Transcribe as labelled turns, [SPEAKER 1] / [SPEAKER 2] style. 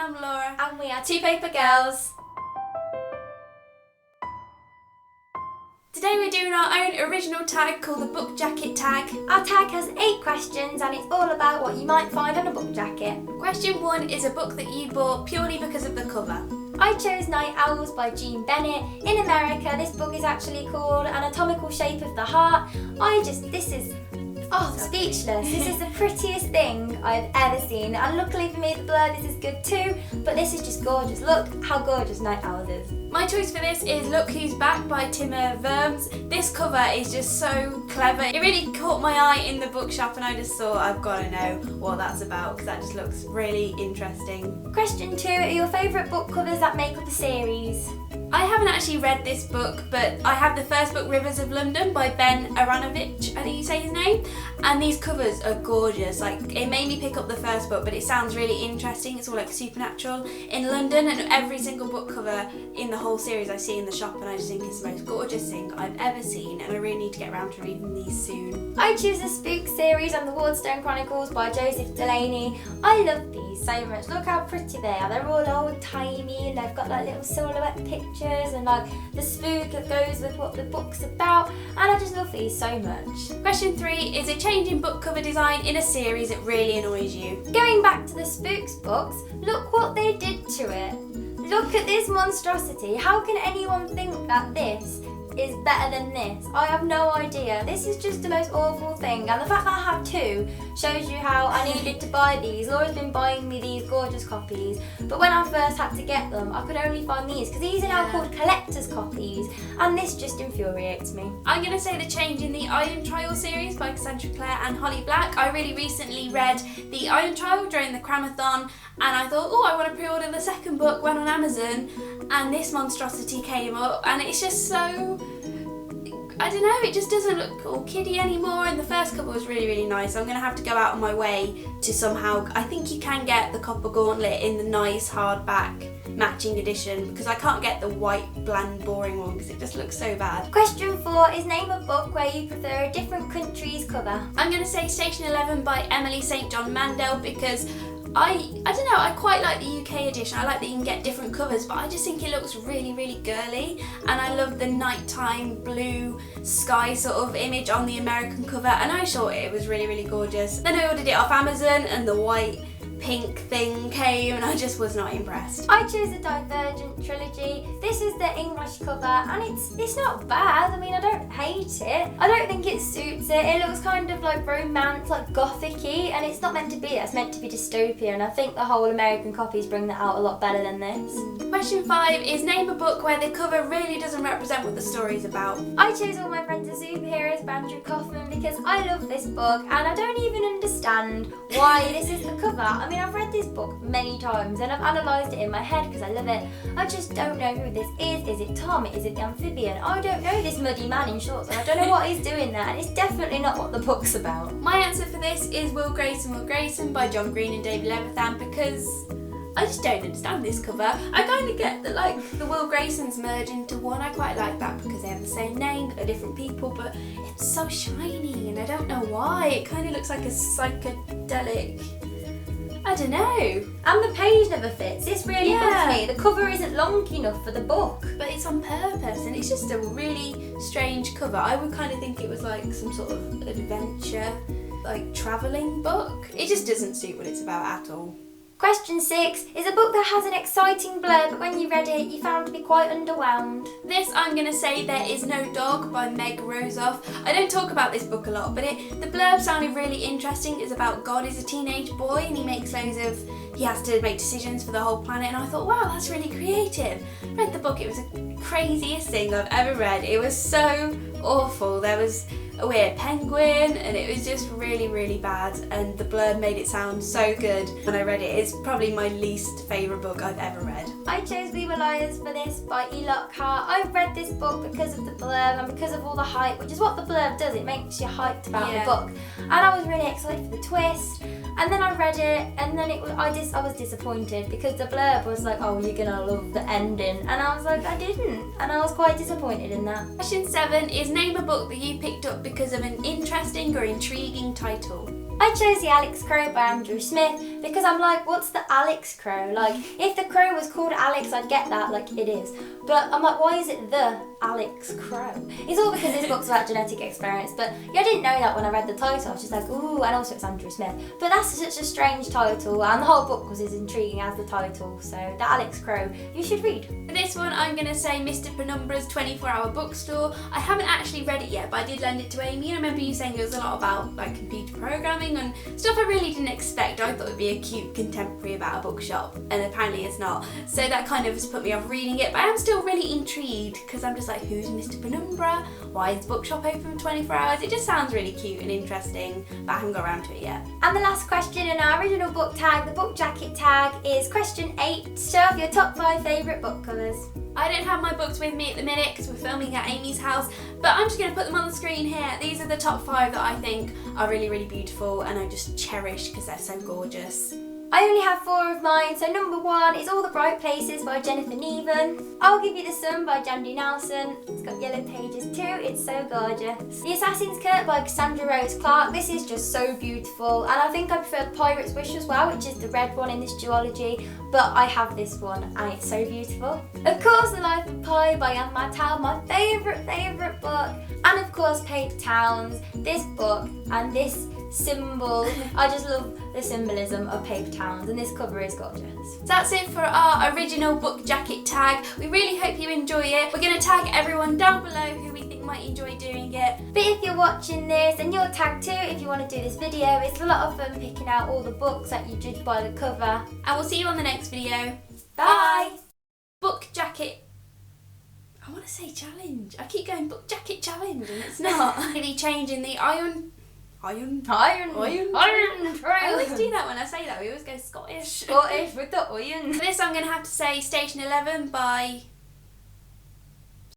[SPEAKER 1] I'm Laura.
[SPEAKER 2] And we are Two Paper Girls.
[SPEAKER 1] Today we're doing our own original tag called the book jacket tag.
[SPEAKER 2] Our tag has 8 questions and it's all about what you might find on a book jacket.
[SPEAKER 1] Question 1 is a book that you bought purely because of the cover.
[SPEAKER 2] I chose Night Owls by Jean Bennett. In America, this book is actually called Anatomical Shape of the Heart. Speechless. This is the prettiest thing I've ever seen. And luckily for me, the blurb is good too. But this is just gorgeous. Look how gorgeous Night Owls is.
[SPEAKER 1] My choice for this is Look Who's Back by Timur Verms. This cover is just so clever. It really caught my eye in the bookshop and I just thought I've got to know what that's about because that just looks really interesting.
[SPEAKER 2] Question 2, are your favourite book covers that make up a series?
[SPEAKER 1] I haven't actually read this book, but I have the first book, Rivers of London by Ben Aronovich, I think you say his name, and these covers are gorgeous. Like, it made me pick up the first book, but it sounds really interesting. It's all like supernatural in London, and every single book cover in the whole series I see in the shop, and I just think it's the most gorgeous thing I've ever seen, and I really need to get around to reading these soon.
[SPEAKER 2] I choose the Spook series and the Wardstone Chronicles by Joseph Delaney. I love these so much. Look how pretty they are. They're all old-timey and they've got like little silhouette pictures and like the spook that goes with what the book's about, and I just love these so much.
[SPEAKER 1] Question 3 is a change in book cover design in a series that really annoys you.
[SPEAKER 2] Going back to the Spooks books, look what they did to it. Look at this monstrosity. How can anyone think that this is better than this? I have no idea. This is just the most awful thing, and the fact that I have 2 shows you how I needed to buy these. Laura's been buying me these gorgeous copies, but when I first had to get them I could only find these because these are now called collector's copies, and this just infuriates me.
[SPEAKER 1] I'm going to say the change in the Iron Trial series by Cassandra Clare and Holly Black. I really recently read the Iron Trial during the Cramathon and I thought, oh, I want to pre-order the second book, went on Amazon, and this monstrosity came up, and it's just so, I don't know, it just doesn't look all kiddie anymore, and the first cover was really, really nice. So I'm going to have to go out of my way to somehow, I think you can get the Copper Gauntlet in the nice hardback matching edition, because I can't get the white, bland, boring one because it just looks so bad.
[SPEAKER 2] Question 4 is name a book where you prefer a different country's cover.
[SPEAKER 1] I'm going to say Station 11 by Emily St John Mandel because I don't know, I quite like the UK edition. I like that you can get different covers, but I just think it looks really, really girly, and I love the nighttime blue sky sort of image on the American cover, and I thought it was really, really gorgeous. Then I ordered it off Amazon and the white pink thing came and I just was not impressed.
[SPEAKER 2] I chose the Divergent trilogy. This is the English cover and it's not bad. I mean, I don't hate it. I don't think it suits it. It looks kind of like romance, like gothic-y, and it's not meant to be. It's meant to be dystopia, and I think the whole American copies bring that out a lot better than this.
[SPEAKER 1] Question 5 is name a book where the cover really doesn't represent what the story's about.
[SPEAKER 2] I chose All My Friends Are Superheroes by Andrew Kaufman because I love this book and I don't even understand why this is the cover. I mean, I've read this book many times and I've analysed it in my head because I love it. I just don't know who this is. Is it Tom? Is it the amphibian? I don't know this muddy man in shorts, and I don't know what he's doing there, and it's definitely not what the book's about.
[SPEAKER 1] My answer for this is Will Grayson by John Green and David Levithan because I just don't understand this cover. I kind of get that like the Will Graysons merge into one. I quite like that because they have the same name but they're different people, but it's so shiny and I don't know why. It kind of looks like a psychedelic, I don't know.
[SPEAKER 2] And the page never fits. This really bugs me. The cover isn't long enough for the book.
[SPEAKER 1] But it's on purpose and it's just a really strange cover. I would kind of think it was like some sort of adventure, like travelling book. It just doesn't suit what it's about at all.
[SPEAKER 2] Question 6 is a book that has an exciting blurb, but when you read it, you found to be quite underwhelmed.
[SPEAKER 1] This, I'm going to say There Is No Dog by Meg Rosoff. I don't talk about this book a lot, but the blurb sounded really interesting. It's about God is a teenage boy and he has to make decisions for the whole planet, and I thought, wow, that's really creative. Read the book, it was the craziest thing I've ever read. It was so awful. There was a weird penguin and it was just really, really bad, and the blurb made it sound so good when I read it. It's probably my least favourite book I've ever read.
[SPEAKER 2] I chose We Were Liars for this by E. Lockhart. I've read this book because of the blurb and because of all the hype, which is what the blurb does. It makes you hyped about the book, and I was really excited for the twist. And then I read it, and then I was disappointed because the blurb was like, oh, you're gonna love the ending, and I was like, I didn't, and I was quite disappointed in that.
[SPEAKER 1] Question 7 is name a book that you picked up because of an interesting or intriguing title.
[SPEAKER 2] I chose The Alex Crow by Andrew Smith because I'm like, what's the Alex Crow? Like, if the crow was called Alex, I'd get that, like it is. But I'm like, why is it the Alex Crow? It's all because this book's about genetic experiments, but yeah, I didn't know that when I read the title. I was just like, ooh, and also it's Andrew Smith. But that's such a strange title, and the whole book was as intriguing as the title, so The Alex Crow, you should read.
[SPEAKER 1] For this one, I'm going to say Mr. Penumbra's 24-hour bookstore. I haven't actually read it yet, but I did lend it to Amy, and I remember you saying it was a lot about like computer programming and stuff I really didn't expect. I thought it'd be a cute contemporary about a bookshop, and apparently it's not. So that kind of has put me off reading it, but I am still really intrigued because I'm just like, who's Mr. Penumbra? Why is the bookshop open for 24 hours? It just sounds really cute and interesting, but I haven't got around to it yet.
[SPEAKER 2] And the last question in our original book tag, the book jacket tag, is question 8. Show off your top 5 favourite book covers.
[SPEAKER 1] I don't have my books with me at the minute because we're filming at Amy's house, but I'm just going to put them on the screen here. These are the top 5 that I think are really, really beautiful and I just cherish because they're so gorgeous.
[SPEAKER 2] I only have 4 of mine, so number 1 is All the Bright Places by Jennifer Neven. I'll Give You the Sun by Jandy Nelson. It's got yellow pages too, it's so gorgeous. The Assassin's Curse by Cassandra Rose Clark. This is just so beautiful, and I think I prefer Pirate's Wish as well, which is the red one in this duology, but I have this one and it's so beautiful. Of course, The Life of Pi by Anne Martel, my favourite book. And of course, Paper Towns. This book and this symbol, I just love the symbolism of paper towns, and this cover is gorgeous.
[SPEAKER 1] So that's it for our original book jacket tag. We really hope you enjoy it. We're going to tag everyone down below who we think might enjoy doing it.
[SPEAKER 2] But if you're watching this, and you're tagged too if you want to do this video, it's a lot of fun picking out all the books that you judge by the cover.
[SPEAKER 1] And we'll see you on the next video.
[SPEAKER 2] Bye!
[SPEAKER 1] Book jacket. I want to say challenge. I keep going book jacket challenge and it's not. Really changing the iron trail. I always do that when I say that. We always go Scottish.
[SPEAKER 2] Scottish with the iron.
[SPEAKER 1] For this I'm going to have to say Station 11 by